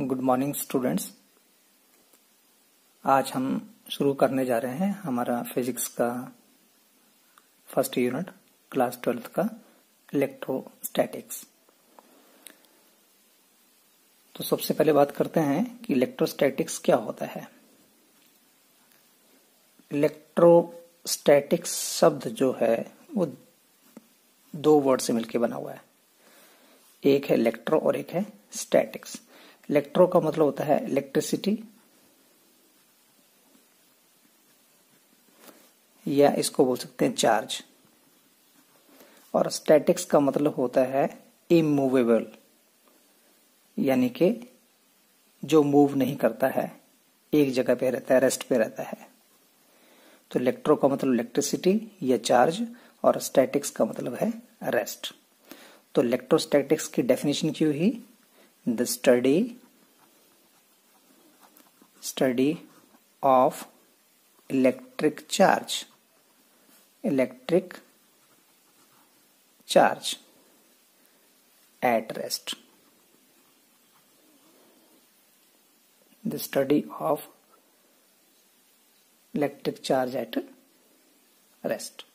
Good morning students. आज हम शुरू करने जा रहे हैं हमारा फिजिक्स का फर्स्ट यूनिट क्लास 12th का इलेक्ट्रोस्टैटिक्स। तो सबसे पहले बात करते हैं कि इलेक्ट्रोस्टैटिक्स क्या होता है। इलेक्ट्रोस्टैटिक्स शब्द जो है वो दो वर्ड से मिलकर बना हुआ है, एक है इलेक्ट्रो और एक है स्टैटिक्स। इलेक्ट्रो का मतलब होता है इलेक्ट्रिसिटी, या इसको बोल सकते हैं चार्ज, और स्टैटिक्स का मतलब होता है इमूवेबल, यानी कि जो मूव नहीं करता है, एक जगह पे रहता है, रेस्ट पे रहता है। तो इलेक्ट्रो का मतलब इलेक्ट्रिसिटी या चार्ज, और स्टैटिक्स का मतलब है रेस्ट। तो इलेक्ट्रोस्टैटिक्स की डेफिनेशन क्यों ही the study of electric charge at rest. The study of electric charge at rest.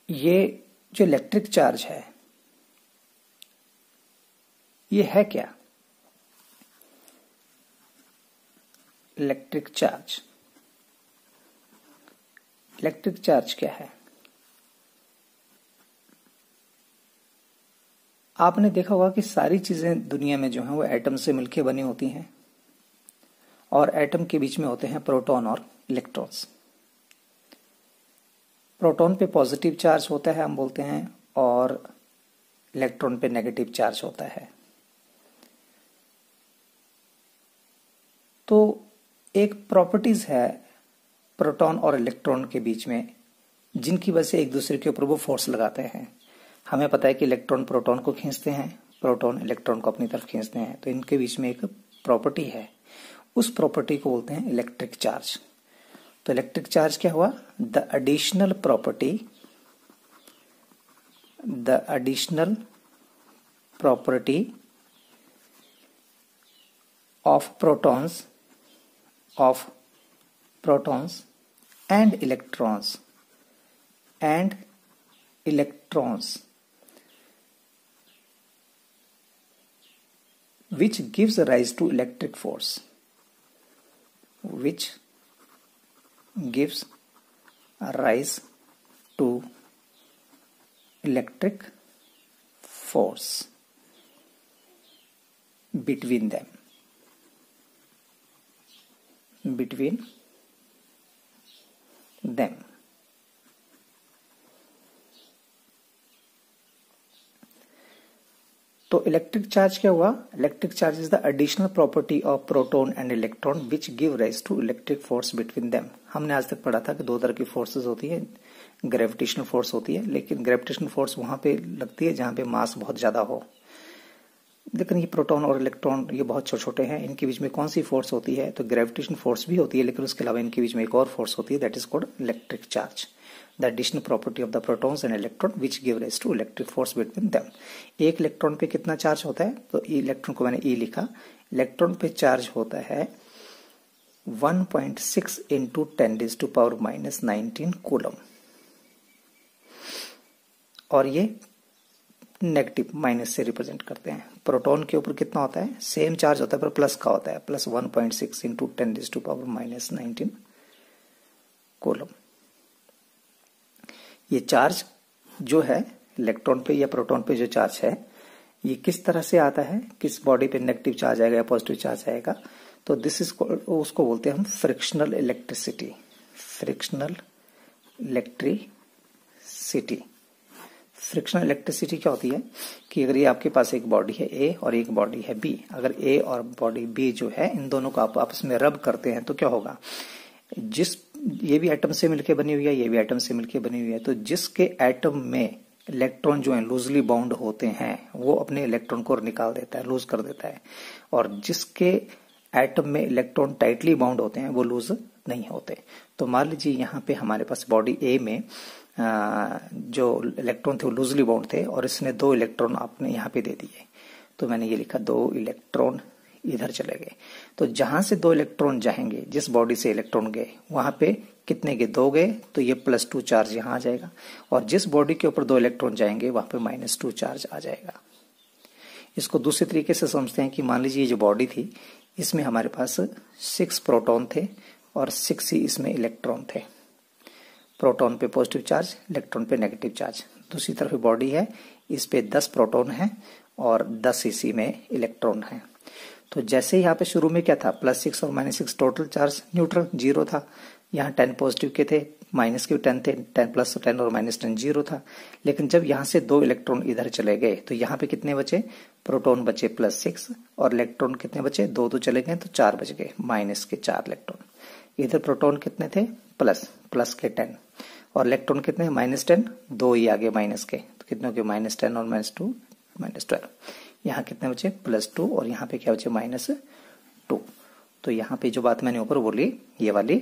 ये जो इलेक्ट्रिक चार्ज है ये है क्या? इलेक्ट्रिक चार्ज क्या है? आपने देखा होगा कि सारी चीजें दुनिया में जो हैं वो एटम से मिलकर बनी होती हैं, और एटम के बीच में होते हैं प्रोटॉन और इलेक्ट्रॉन्स। प्रोटॉन पे पॉजिटिव चार्ज होता है हम बोलते हैं, और इलेक्ट्रॉन पे नेगेटिव चार्ज होता है। तो एक प्रॉपर्टीज है प्रोटॉन और इलेक्ट्रॉन के बीच में, जिनकी वजह से एक दूसरे के ऊपर वो फोर्स लगाते हैं। हमें पता है कि इलेक्ट्रॉन प्रोटॉन को खींचते हैं, प्रोटॉन इलेक्ट्रॉन को अपनी तरफ खींचते हैं। तो इनके बीच में एक प्रॉपर्टी है, उस प्रॉपर्टी को बोलते हैं इलेक्ट्रिक चार्ज। तो इलेक्ट्रिक चार्ज क्या हुआ? The additional property of protons and electrons which gives rise to electric force, between them. तो इलेक्ट्रिक चार्ज क्या हुआ? Electric charge is the additional property of proton and electron which give rise to electric force between them. हमने आज तक पढ़ा था कि दो तरह की फोर्सेस होती है। ग्रेविटेशनल फोर्स होती है, लेकिन ग्रेविटेशनल फोर्स वहां पे लगती है जहां पे मास बहुत ज्यादा हो। लेकिन ये प्रोटॉन और इलेक्ट्रॉन ये बहुत छोटे छोटे हैं, इनके बीच में कौन सी फोर्स होती है? तो ग्रेविटेशन फोर्स भी होती है, लेकिन उसके अलावा इनके बीच में एक और फोर्स होती है, that is called electric charge. The additional property of the protons and electron which give rise to electric force between them. एक इलेक्ट्रॉन पे कितना चार्ज होता है? तो इलेक्ट्रॉन को मैंने ई लिखा। इलेक्ट्रॉन पे चार्ज होता है 1.6 इंटू 10⁻⁻19 कूलम, और ये नेगेटिव माइनस से रिप्रेजेंट करते हैं। प्रोटॉन के ऊपर कितना होता है? सेम चार्ज होता है पर प्लस का होता है, प्लस 1.6 इंटू 10⁻⁻19 कूलम। ये चार्ज जो है इलेक्ट्रॉन पे या प्रोटॉन पे जो चार्ज है ये किस तरह से आता है, किस बॉडी पे नेगेटिव चार्ज आएगा या पॉजिटिव चार्ज आएगा? तो दिस इज उसको बोलते हैं हम फ्रिक्शनल इलेक्ट्रिसिटी। फ्रिक्शनल इलेक्ट्रिसिटी क्या होती है कि अगर ये आपके पास एक बॉडी है ए और एक बॉडी है बी, अगर ए और बॉडी बी जो है इन दोनों को आप आपस में रब करते हैं तो क्या होगा? ये भी एटम से मिलकर बनी हुई है, ये भी एटम से मिलकर बनी हुई है, तो जिसके एटम में इलेक्ट्रॉन जो है लूजली बाउंड होते हैं वो अपने इलेक्ट्रॉन को निकाल देता है, लूज कर देता है, और जिसके एटम में इलेक्ट्रॉन टाइटली बाउंड होते हैं वो लूज नहीं होते। तो मान लीजिए यहाँ पे हमारे पास बॉडी ए में जो इलेक्ट्रॉन थे वो लूजली बाउंड थे और इसने 2 इलेक्ट्रॉन आपने यहाँ पे दे दिए। तो मैंने ये लिखा 2 इलेक्ट्रॉन इधर चले गए। तो जहां से 2 इलेक्ट्रॉन जाएंगे, जिस बॉडी से इलेक्ट्रॉन गए वहां पे कितने गए? 2 गए, तो ये +2 चार्ज यहाँ आ जाएगा। और जिस बॉडी के ऊपर 2 इलेक्ट्रॉन जाएंगे वहां पे -2 चार्ज आ जाएगा। इसको दूसरे तरीके से समझते हैं कि मान लीजिए जो बॉडी थी इसमें हमारे पास 6 प्रोटॉन थे और 6 ही इसमें इलेक्ट्रॉन थे। प्रोटॉन पे पॉजिटिव चार्ज, इलेक्ट्रॉन पे नेगेटिव चार्ज। दूसरी तरफ बॉडी है, इस पे 10 प्रोटॉन है और 10 इसी में इलेक्ट्रॉन है। तो जैसे यहाँ पे शुरू में क्या था, +6 और -6 टोटल चार्ज न्यूट्रल 0 था। यहाँ 10 पॉजिटिव के थे, माइनस के 10 थे, 10 + 10 और -10 0 था। लेकिन जब यहाँ से 2 इलेक्ट्रॉन इधर चले गए तो यहाँ पे कितने बचे? प्रोटॉन बचे +6 और इलेक्ट्रॉन कितने बचे? 2 तो चले गए तो 4 बच गए, माइनस के 4 इलेक्ट्रॉन। इधर प्रोटॉन कितने थे? प्लस के 10 और इलेक्ट्रॉन कितने? -10, 2 ही आगे माइनस के, तो कितने हो गए? -10 और -2 -12। यहाँ कितने बचे? +2 और यहाँ पे क्या बचे? -2। तो यहाँ पे जो बात मैंने ऊपर बोली ये वाली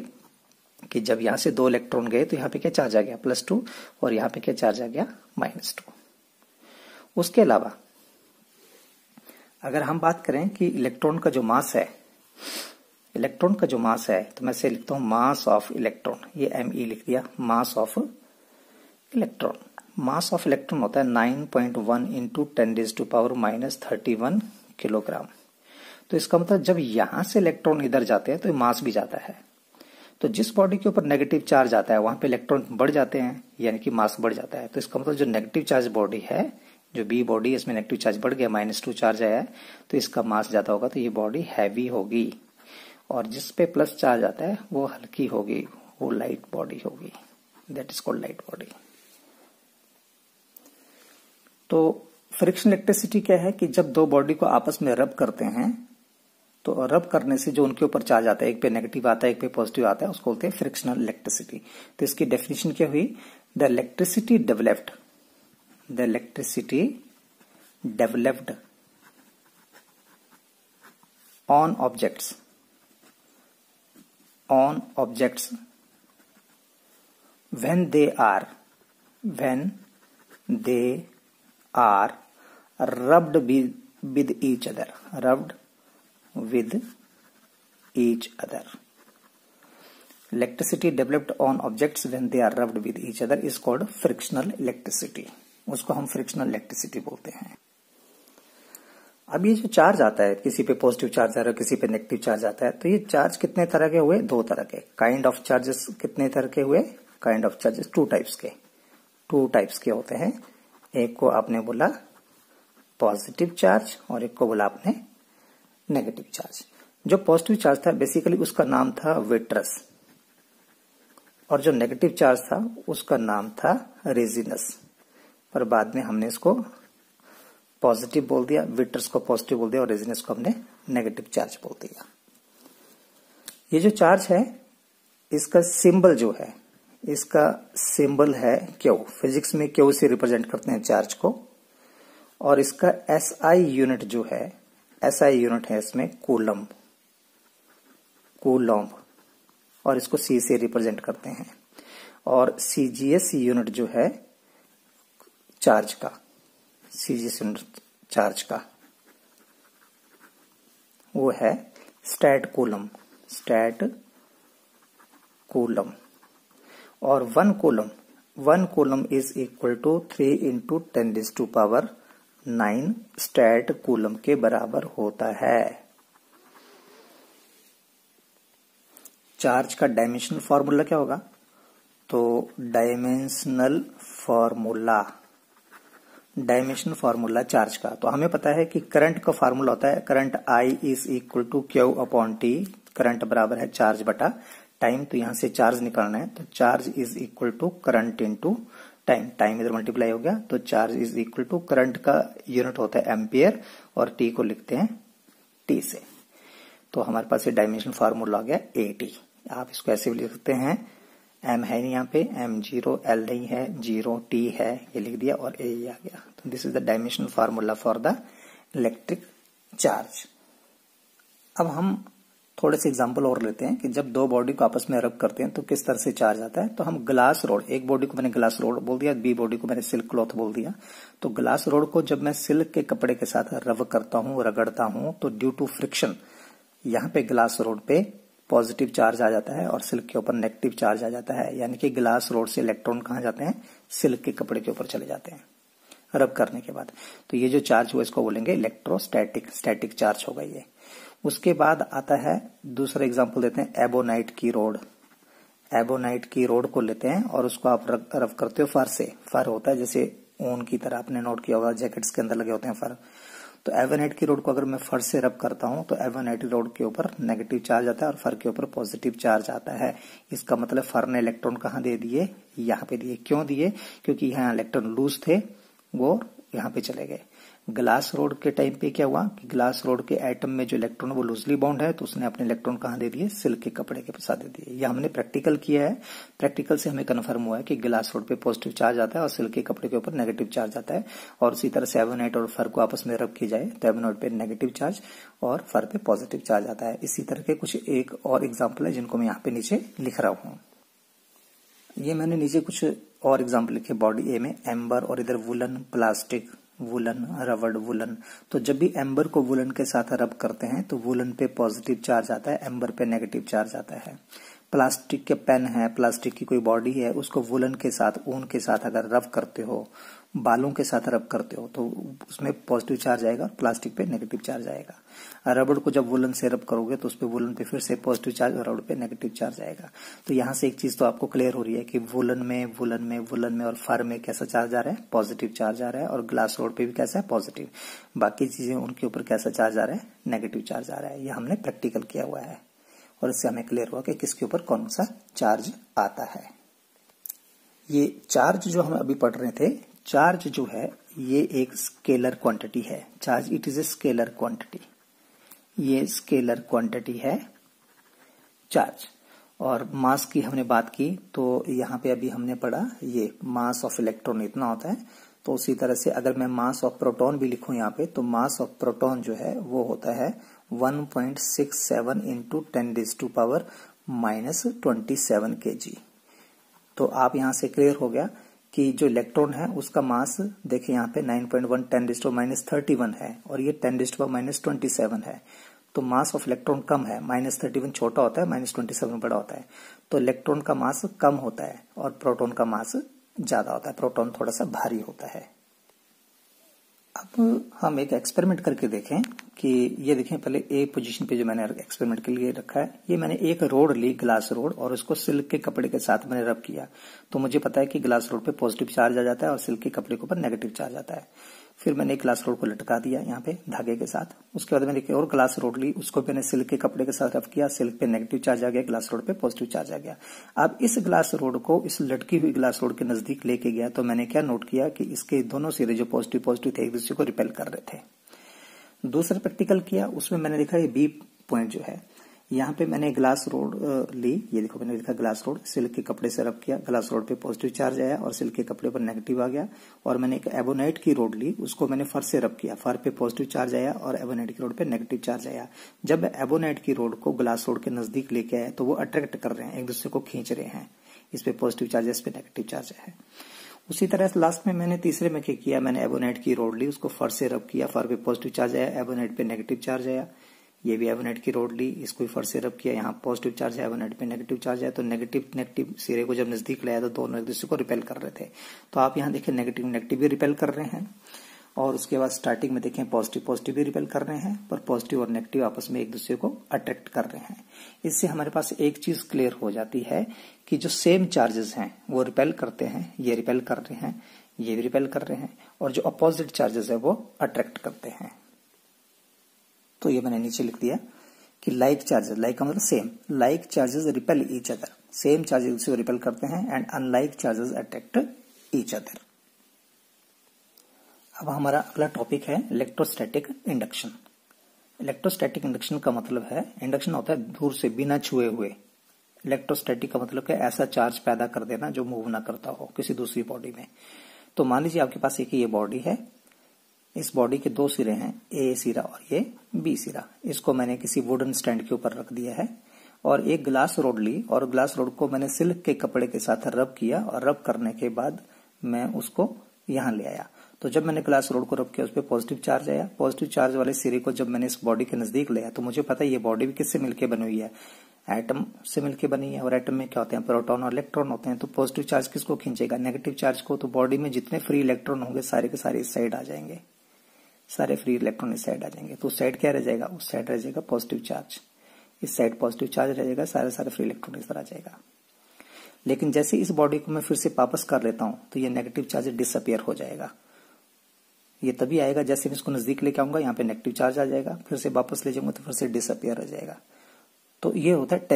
कि जब यहाँ से 2 इलेक्ट्रॉन गए तो यहाँ पे क्या चार्ज आ गया? +2 और यहाँ पे क्या चार्ज आ गया? -2। उसके अलावा अगर हम बात करें कि इलेक्ट्रॉन का जो मास है, इलेक्ट्रॉन का जो मास है, तो मैं से लिखता हूं मास ऑफ इलेक्ट्रॉन, ये Me लिख दिया, mass of electron. Mass of electron होता है 9.1 × 10⁻³ किलोग्राम। तो इसका मतलब जब यहां से इलेक्ट्रॉन इधर जाते हैं तो मास भी जाता है। तो जिस बॉडी के ऊपर नेगेटिव चार्ज आता है वहां पे इलेक्ट्रॉन बढ़ जाते हैं, यानी कि मास बढ़ जाता है। तो इसका मतलब जो नेगेटिव चार्ज बॉडी है, जो बी बॉडी, इसमें नेगेटिव चार्ज बढ़ गया, -2 चार्ज आया है, तो इसका मास ज्यादा होगा, तो ये बॉडी हैवी होगी। और जिस पे प्लस चार्ज आता है वो हल्की होगी, वो लाइट बॉडी होगी, that is called light body. तो फ्रिक्शन इलेक्ट्रिसिटी क्या है कि जब 2 बॉडी को आपस में रब करते हैं तो रब करने से जो उनके ऊपर चार्ज आता है, एक पे नेगेटिव आता है एक पे पॉजिटिव आता है, उसको बोलते हैं फ्रिक्शनल इलेक्ट्रिसिटी। तो इसकी डेफिनेशन क्या हुई? The electricity developed on objects when they are rubbed with each other, electricity developed on objects when they are rubbed with each other is called frictional electricity। उसको हम फ्रिक्शनल इलेक्ट्रिसिटी बोलते हैं। अब ये जो चार्ज आता है, किसी पे पॉजिटिव चार्ज आ रहा है, किसी पे नेगेटिव चार्ज आता है, तो ये चार्ज कितने तरह के हुए? 2 तरह के। काइंड ऑफ चार्जेस कितने तरह के हुए? काइंड ऑफ चार्जेस 2 टाइप्स के। 2 टाइप्स के होते हैं। एक को आपने बोला पॉजिटिव चार्ज और एक को बोला आपने नेगेटिव चार्ज। जो पॉजिटिव चार्ज था बेसिकली उसका नाम था विट्रस और जो नेगेटिव चार्ज था उसका नाम था रेजिनस, पर बाद में हमने इसको पॉजिटिव बोल दिया, विट्रस को पॉजिटिव बोल दिया और रेजिनस को हमने नेगेटिव चार्ज बोल दिया। ये जो चार्ज है इसका सिंबल जो है, इसका सिंबल है क्यू। फिजिक्स में क्यू से रिप्रेजेंट करते हैं चार्ज को। और इसका एसआई यूनिट जो है, एसआई यूनिट है इसमें कूलम, और इसको सी से रिप्रेजेंट करते हैं। और सीजीएस यूनिट जो है चार्ज का, सीजीएस यूनिट चार्ज का वो है स्टैट कूलम। और 1 coulomb is equal to 3 × 10⁹ statcoulomb के बराबर होता है। चार्ज का डायमेंशनल फॉर्मूला क्या होगा? तो डायमेंशनल फॉर्मूला चार्ज का, तो हमें पता है कि करंट का फॉर्मूला होता है current I is equal to Q/T। Current बराबर है चार्ज बटा टाइम। तो यहां से चार्ज निकालना है, तो charge is equal to current into time इधर मल्टीप्लाई हो गया, तो charge is equal to current का यूनिट होता है एम्पियर और टी को लिखते हैं टी से। तो हमारे पास ये डायमेंशन फार्मूला आ गया AT। आप इसको ऐसे भी लिख सकते हैं, M है नहीं यहाँ पे, M0, L नहीं है, 0 T है, ये लिख दिया और A आ गया। तो this is the dimension formula for the electric charge. अब हम थोड़े से एग्जांपल और लेते हैं कि जब दो बॉडी को आपस में रब करते हैं तो किस तरह से चार्ज आता है। तो हम ग्लास रोड, एक बॉडी को मैंने ग्लास रोड बोल दिया, बी बॉडी को मैंने सिल्क क्लॉथ बोल दिया। तो ग्लास रोड को जब मैं सिल्क के कपड़े के साथ रब करता हूं, रगड़ता हूं, तो ड्यू टू फ्रिक्शन यहाँ पे ग्लास रोड पे पॉजिटिव चार्ज आ जाता है और सिल्क के ऊपर नेगेटिव चार्ज आ जाता है। यानी कि ग्लास रोड से इलेक्ट्रॉन कहाँ जाते हैं, सिल्क के कपड़े के ऊपर चले जाते हैं रब करने के बाद। तो ये जो चार्ज हुआ इसको बोलेंगे इलेक्ट्रोस्टैटिक, स्टैटिक चार्ज होगा ये। उसके बाद आता है दूसरा एग्जांपल देते हैं एबोनाइट की रोड। एबोनाइट की रोड को लेते हैं और उसको आप रब करते हो फर से। फर होता है जैसे ऊन की तरह, आपने नोट किया होगा जैकेट्स के अंदर लगे होते हैं फर। तो एबोनाइट की रोड को अगर मैं फर से रब करता हूं तो एबोनाइट रोड के ऊपर नेगेटिव चार्ज आता है और फर के ऊपर पॉजिटिव चार्ज आता है। इसका मतलब फर ने इलेक्ट्रॉन कहाँ दे दिए, यहाँ पे दिए। क्यों दिए, क्योंकि यहाँ इलेक्ट्रॉन लूज थे, वो यहाँ पे चले गए। ग्लास रोड के टाइम पे क्या हुआ कि ग्लास रोड के एटम में जो इलेक्ट्रॉन वो लूजली बाउंड है, तो उसने अपने इलेक्ट्रॉन कहाँ दे दिए, सिल्क के कपड़े के साथ दे दिए। ये हमने प्रैक्टिकल किया है। प्रैक्टिकल से हमें कन्फर्म हुआ है कि ग्लास रोड पे पॉजिटिव चार्ज आता है और सिल्क के कपड़े के ऊपर नेगेटिव चार्ज आता है। और उसी तरह से एबोनाइट और फर को आपस में रब की जाए तो एबोनाइट पे नेगेटिव चार्ज और फर पे पॉजिटिव चार्ज आता है। इसी तरह के कुछ एक और एग्जाम्पल है जिनको मैं यहाँ पे नीचे लिख रहा हूँ। ये मैंने नीचे कुछ और एग्जाम्पल लिखे। बॉडी ए में एम्बर और इधर वुलन, प्लास्टिक, वुलन, रबड़, वुलन। तो जब भी एम्बर को वुलन के साथ रब करते हैं तो वुलन पे पॉजिटिव चार्ज आता है, एम्बर पे नेगेटिव चार्ज आता है। प्लास्टिक के पेन है, प्लास्टिक की कोई बॉडी है, उसको वुलन के साथ, ऊन के साथ अगर रब करते हो, बालों के साथ रब करते हो तो उसमें पॉजिटिव चार्ज आएगा और प्लास्टिक पे नेगेटिव चार्ज आएगा। रबड़ को जब वुलन से रब करोगे तो उस पे वुलन पे फिर से पॉजिटिव चार्ज और रबड़ पे नेगेटिव चार्ज आएगा। तो यहाँ से एक चीज तो आपको क्लियर हो रही है कि वुलन में और फर में कैसा चार्ज आ रहा है, पॉजिटिव चार्ज आ रहा है। और ग्लास रोड पे भी कैसा है, पॉजिटिव। बाकी चीजें उनके ऊपर कैसा चार्ज आ रहा है, नेगेटिव चार्ज आ रहा है। ये हमने प्रैक्टिकल किया हुआ है और इससे हमें क्लियर हुआ कि किसके ऊपर कौन सा चार्ज आता है। ये चार्ज जो हम अभी पढ़ रहे थे, चार्ज जो है ये एक स्केलर क्वांटिटी है। Charge it is a scalar quantity, ये स्केलर क्वांटिटी है चार्ज। और मास की हमने बात की तो यहाँ पे अभी हमने पढ़ा ये मास ऑफ इलेक्ट्रॉन इतना होता है। तो उसी तरह से अगर मैं मास ऑफ प्रोटॉन भी लिखूं यहाँ पे, तो मास ऑफ प्रोटॉन जो है वो होता है 1.67 इंटू 10⁻⁻27 kg। तो आप यहाँ से क्लियर हो गया कि जो इलेक्ट्रॉन है उसका मास देखिए यहाँ पे 9.1 10⁻31 है और ये 10⁻27 है। तो मास ऑफ इलेक्ट्रॉन कम है, -31 छोटा होता है, -27 बड़ा होता है। तो इलेक्ट्रॉन का मास कम होता है और प्रोटॉन का मास ज्यादा होता है। प्रोटॉन थोड़ा सा भारी होता है। अब हम एक एक्सपेरिमेंट करके देखें कि ये देखें, पहले ए पोजीशन पे जो मैंने एक्सपेरिमेंट के लिए रखा है, ये मैंने एक रोड ली, ग्लास रोड, और उसको सिल्क के कपड़े के साथ मैंने रब किया। तो मुझे पता है कि ग्लास रोड पे पॉजिटिव चार्ज आ जाता है और सिल्क के कपड़े के ऊपर नेगेटिव चार्ज आता है। फिर मैंने एक ग्लास रोड को लटका दिया यहाँ पे धागे के साथ। उसके बाद मैंने एक और ग्लास रोड ली, उसको मैंने सिल्क के कपड़े के साथ रब किया। सिल्क पे नेगेटिव चार्ज आ गया, ग्लास रोड पे पॉजिटिव चार्ज आ गया। अब इस ग्लास रोड को इस लटकी हुई ग्लास रोड के नजदीक लेके गया तो मैंने क्या नोट किया कि इसके दोनों सिरे जो पॉजिटिव पॉजिटिव थे एक दूसरे को रिपेल कर रहे थे। दूसरा प्रैक्टिकल किया, उसमें मैंने देखा ये बी पॉइंट जो है, यहाँ पे मैंने ग्लास रोड ली। ये देखो मैंने लिखा ग्लास रोड, सिल्क के कपड़े से रब किया, ग्लास रोड पे पॉजिटिव चार्ज आया और सिल्क के कपड़े पर नेगेटिव आ गया। और मैंने एक एबोनाइट की रोड ली, उसको मैंने फर से रब किया, फर पे पॉजिटिव चार्ज आया और एबोनाइट की रोड पे नेगेटिव चार्ज आया। जब एबोनाइट की रोड को ग्लास रोड के नजदीक लेके आया तो वो अट्रैक्ट कर रहे हैं, एक दूसरे को खींच रहे हैं। इस पे पॉजिटिव चार्ज है, इस पे नेगेटिव चार्ज है। उसी तरह लास्ट में मैंने तीसरे में क्या किया, मैंने एबोनाइट की रोड ली, उसको फर से रब किया, फर पे पॉजिटिव चार्ज आया, एबोनाइट पे नेगेटिव चार्ज आया। ये भी एबोनाइट की रोड ली, इसको फर से रब किया, यहाँ पॉजिटिव चार्ज है, एबोनाइट पे नेगेटिव चार्ज है। तो नेगेटिव सिरे को जब नजदीक लाया तो दोनों एक दूसरे को रिपेल कर रहे थे। तो आप यहाँ देखें नेगेटिव भी रिपेल कर रहे हैं और उसके बाद स्टार्टिंग में देखें पॉजिटिव भी रिपेल कर रहे हैं, पर पॉजिटिव और नेगेटिव आपस में एक दूसरे को अट्रैक्ट कर रहे हैं। इससे हमारे पास एक चीज क्लियर हो जाती है कि जो सेम चार्जेस हैं वो रिपेल करते हैं, ये रिपेल कर रहे हैं, ये भी रिपेल कर रहे हैं, और जो अपोजिट चार्जेस है वो अट्रैक्ट करते हैं। तो ये मैंने नीचे लिख दिया कि लाइक चार्जेस, लाइक का मतलब same, like charges repel each other, same charges को रिपेल करते हैं, and unlike charges attract each other. अब हमारा अगला टॉपिक है इलेक्ट्रोस्टैटिक इंडक्शन। इलेक्ट्रोस्टैटिक इंडक्शन का मतलब है, इंडक्शन होता है दूर से बिना छुए हुए। इलेक्ट्रोस्टैटिक का मतलब है ऐसा चार्ज पैदा कर देना जो मूव ना करता हो किसी दूसरी बॉडी में। तो मान लीजिए आपके पास एक ये बॉडी है, इस बॉडी के दो सिरे हैं, ए सिरा और ये बी सिरा। इसको मैंने किसी वुडन स्टैंड के ऊपर रख दिया है और एक ग्लास रोड ली और ग्लास रोड को मैंने सिल्क के कपड़े के साथ रब किया और रब करने के बाद मैं उसको यहाँ ले आया। तो जब मैंने ग्लास रोड को रब किया उस पर पॉजिटिव चार्ज आया। पॉजिटिव चार्ज वाले सिरे को जब मैंने इस बॉडी के नजदीक ले आया तो मुझे पता है ये बॉडी भी किससे मिलकर बनी हुई है, एटम से मिलकर बनी है। और एटम में क्या होते हैं, प्रोटॉन और इलेक्ट्रॉन होते हैं। तो पॉजिटिव चार्ज किसको खींचेगा, नेगेटिव चार्ज को। तो बॉडी में जितने फ्री इलेक्ट्रॉन होंगे सारे के सारे इस साइड आ जाएंगे, सारे फ्री इलेक्ट्रॉन इस साइड आ जाएंगे। तो उस साइड क्या रह जाएगा, उस साइड रह जाएगा पॉजिटिव चार्ज, इस साइड पॉजिटिव चार्ज रह जाएगा, सारे सारे फ्री इलेक्ट्रॉन इस तरह आ जाएगा। लेकिन जैसे इस बॉडी को मैं फिर से वापस कर लेता हूं तो ये नेगेटिव चार्ज डिसअपियर हो जाएगा। ये तभी आएगा जैसे मैं इसको नजदीक लेके आऊंगा, यहाँ पे नेगेटिव चार्ज आ जाएगा, फिर से वापस ले जाऊंगा तो फिर से डिसअपियर हो जाएगा। तो ये होता है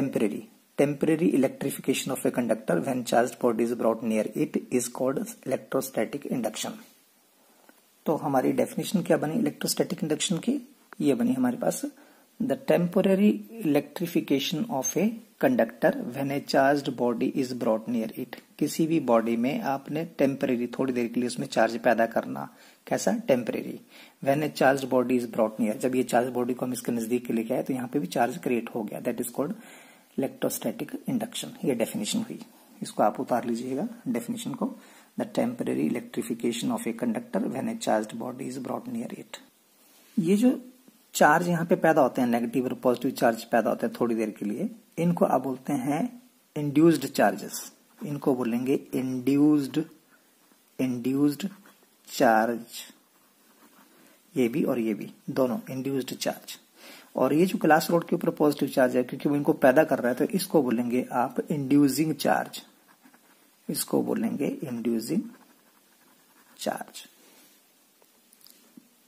temporary electrification of a conductor when charged body is brought near it is called electrostatic induction. तो हमारी डेफिनेशन क्या बनी इलेक्ट्रोस्टैटिक इंडक्शन की, ये बनी हमारे पास the temporary electrification of a conductor when a charged body is brought near it. किसी भी बॉडी में आपने टेम्परेरी थोड़ी देर के लिए उसमें चार्ज पैदा करना, कैसा, temporary. When a charged body is brought near, जब ये चार्ज बॉडी को हम इसके नजदीक के लेके आए तो यहाँ पे भी चार्ज क्रिएट हो गया, that is called electrostatic induction. ये डेफिनेशन हुई, इसको आप उतार लीजिएगा डेफिनेशन को, the temporary electrification of a conductor when a charged body is brought near it. ये जो चार्ज यहाँ पे पैदा होते हैं, नेगेटिव और पॉजिटिव चार्ज पैदा होते हैं थोड़ी देर के लिए, इनको आप बोलते हैं इंड्यूस्ड चार्जेस। इनको बोलेंगे इंड्यूस्ड चार्ज, ये भी और ये भी दोनों इंड्यूस्ड चार्ज। और ये जो ग्लास रोड के ऊपर पॉजिटिव चार्ज है क्योंकि वो इनको पैदा कर रहा है तो इसको बोलेंगे आप इंड्यूसिंग चार्ज, इसको बोलेंगे इंड्यूसिंग चार्ज।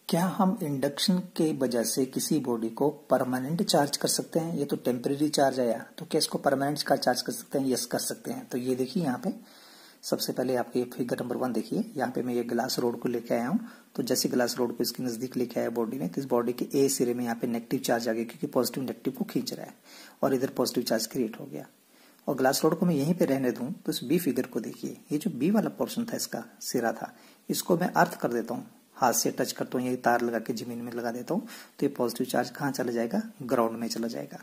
क्या हम इंडक्शन के वजह से किसी बॉडी को परमानेंट चार्ज कर सकते हैं? ये तो टेम्परेरी चार्ज आया, तो क्या इसको परमानेंट का चार्ज कर सकते हैं? यस कर सकते हैं। तो ये देखिए यहाँ पे सबसे पहले आपके फिगर नंबर 1 देखिए, यहाँ पे मैं ये ग्लास रोड को लेके आया हूँ। तो जैसे ग्लास रोड को इसके नजदीक लेके आया बॉडी में, तो इस बॉडी के ए सिरे में यहाँ पे नेगेटिव चार्ज आ गया क्योंकि पॉजिटिव नेगेटिव को खींच रहा है और इधर पॉजिटिव चार्ज क्रिएट हो गया। और ग्लास रोड को मैं यहीं पे रहने दूं तो इस बी फिगर को देखिए, ये जो बी वाला पोर्शन था, इसका सिरा था, इसको मैं अर्थ कर देता हूँ, हाथ से टच करता हूँ, ये तार लगा के जमीन में लगा देता हूँ, तो ये पॉजिटिव चार्ज कहाँ चला जाएगा, ग्राउंड में चला जाएगा।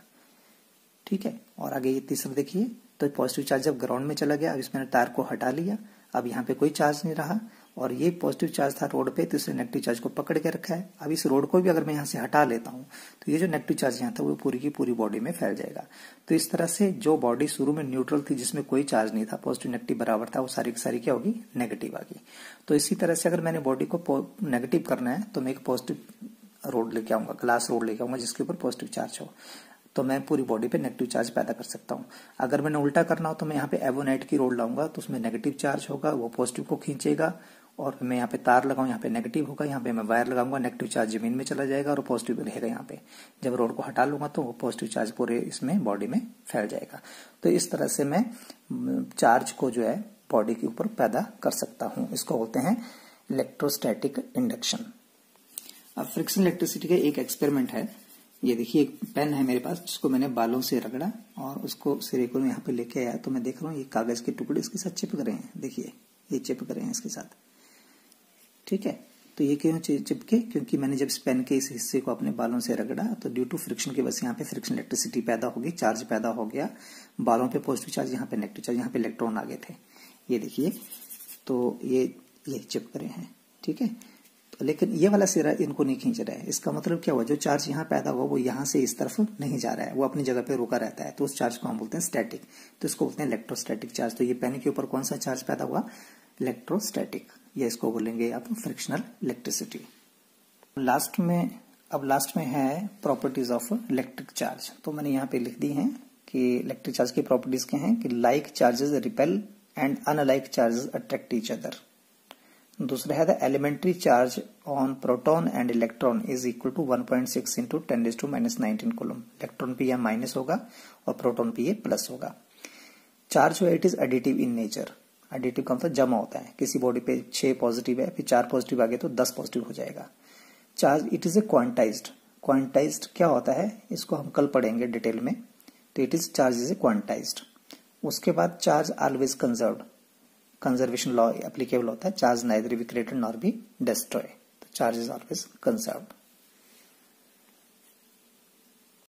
ठीक है, और आगे ये तीसरा देखिए, तो पॉजिटिव चार्ज जब ग्राउंड में चला गया, अब इसमें तार को हटा लिया, अब यहाँ पे कोई चार्ज नहीं रहा, और ये पॉजिटिव चार्ज था रोड पे, तो इसने नेगेटिव चार्ज को पकड़ के रखा है। अब इस रोड को भी अगर मैं यहाँ से हटा लेता हूँ तो ये जो नेगेटिव चार्ज यहाँ था वो पूरी की पूरी बॉडी में फैल जाएगा। तो इस तरह से जो बॉडी शुरू में न्यूट्रल थी, जिसमें कोई चार्ज नहीं था, पॉजिटिव नेगेटिव बराबर था, वो सारी की सारी क्या होगी, नेगेटिव आ गई। तो इसी तरह से अगर मैंने बॉडी को नेगेटिव करना है तो मैं एक पॉजिटिव रोड लेके आऊंगा, ग्लास रोड लेके आऊंगा जिसके ऊपर पॉजिटिव चार्ज हो, तो मैं पूरी बॉडी पे नेगेटिव चार्ज पैदा कर सकता हूँ। अगर मैंने उल्टा करना हो तो मैं यहाँ पे एवोनाइट की रोड लाऊंगा, तो उसमें नेगेटिव चार्ज होगा, वो पॉजिटिव को खींचेगा, और मैं यहाँ पे तार लगाऊं, यहाँ पे नेगेटिव होगा, यहाँ पे मैं वायर लगाऊंगा, नेगेटिव चार्ज जमीन में चला जाएगा और पॉजिटिव रहेगा यहाँ पे। जब रोड को हटा लूंगा तो वो पॉजिटिव चार्ज पूरे इसमें बॉडी में फैल जाएगा। तो इस तरह से मैं चार्ज को जो है बॉडी के ऊपर पैदा कर सकता हूँ, इसको बोलते हैं इलेक्ट्रोस्टैटिक इंडक्शन। अब फ्रिक्शन इलेक्ट्रिसिटी का एक एक्सपेरिमेंट है, ये देखिए एक पेन है मेरे पास, जिसको मैंने बालों से रगड़ा और उसको सिरे को यहाँ पे लेके आया, तो मैं देख रहा हूँ ये कागज के टुकड़े इसके साथ चिपक रहे हैं, देखिए ये चिपक रहे हैं इसके साथ। ठीक है, तो ये क्यों चिपके, क्योंकि मैंने जब इस पेन के इस हिस्से को अपने बालों से रगड़ा तो ड्यू टू फ्रिक्शन की वजह से यहाँ पे फ्रिक्शन इलेक्ट्रिसिटी पैदा होगी, चार्ज पैदा हो गया, बालों पे पॉजिटिव चार्ज, यहाँ पे नेगेटिव चार्ज, यहाँ पे इलेक्ट्रॉन आ गए थे, ये देखिए, तो ये चिपक रहे हैं। ठीक है, तो लेकिन ये वाला सिरा इनको नहीं खींच रहा है, इसका मतलब क्या हुआ, जो चार्ज यहाँ पैदा हुआ वो यहाँ से इस तरफ नहीं जा रहा है, वो अपनी जगह पे रुका रहता है, तो उस चार्ज को हम बोलते हैं स्टैटिक, तो इसको बोलते हैं इलेक्ट्रोस्टैटिक चार्ज। तो ये पेन के ऊपर कौन सा चार्ज पैदा हुआ, इलेक्ट्रोस्टैटिक, ये इसको बोलेंगे आप फ्रिक्शनल इलेक्ट्रिसिटी। लास्ट में है प्रॉपर्टीज ऑफ इलेक्ट्रिक चार्ज, तो मैंने यहाँ पे लिख दी है कि इलेक्ट्रिक चार्ज की प्रॉपर्टीज क्या हैं कि like charges repel and unlike charges attract each other. दूसरा है the elementary charge on proton and electron is equal to 1.6 into 10⁻⁻19 coulomb. Electron पे यह माइनस होगा और प्रोटॉन पे ये प्लस होगा। चार्ज जो है it is additive in nature, additive का मतलब जमा होता है, किसी बॉडी पे 6 पॉजिटिव है, फिर 4 पॉजिटिव आ गए तो 10 पॉजिटिव हो जाएगा। Charge it is a quantized क्या होता है, इसको हम कल पढ़ेंगे डिटेल में, तो it is charge is a quantized. उसके बाद charge always conservation law applicable होता है, charge neither be created nor be destroy, तो charge is always conserved.